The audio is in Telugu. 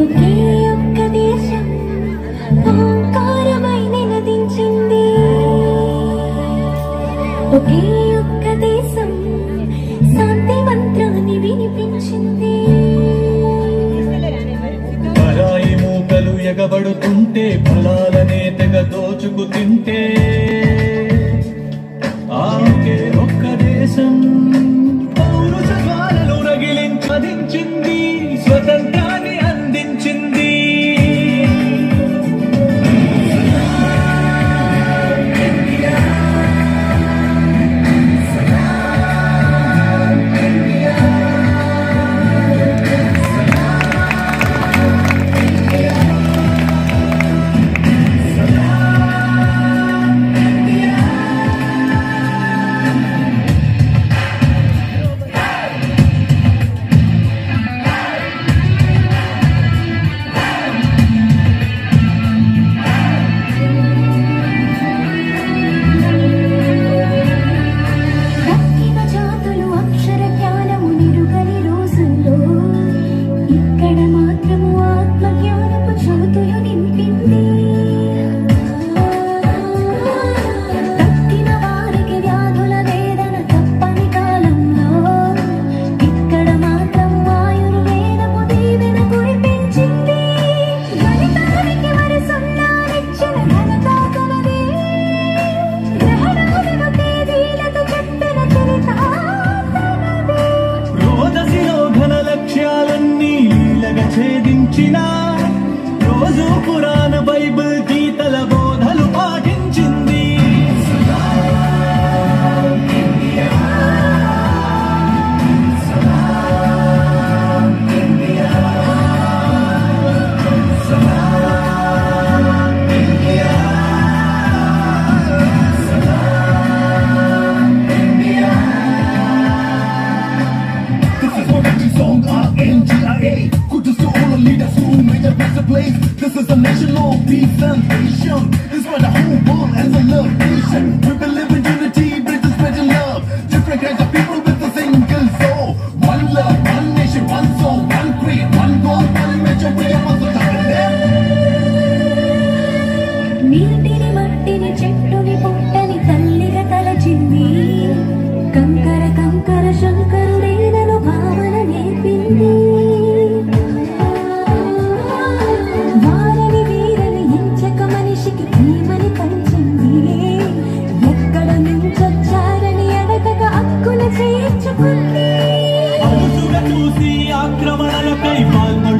ఒకే ఒక్క దేశం ఓంకారమై నినదించింది. ఒకే ఒక్క దేశం శాంతి మంత్రాన్ని వినిపించింది. పరాయి మూకలు ఎగబడుతుంటే ఫలాలనే తెగ దోచుకు తింటే ఆకే ఒక్క దేశం పౌరుషాలను రగిలించదించింది, స్వతంత్రాన్ని అందించింది. రోజు పురాణ బైబిల్ గీతల బోధలు పాటించింది. This is a nation of peace and patience. This is why the whole world has a love nation. We believe in unity, British spreading love. Different kinds of people with a single soul. One love, one nation, one soul, one creed, one goal, one measure. We are all the time. నీటిని మట్టిని చెట్టుని పుట్టని తల్లిగా తలచింది. కంకర కంకర శంకరుడేనను భావన నేర్పింది. చూసి ఆక్రమణలపై పాల్గొ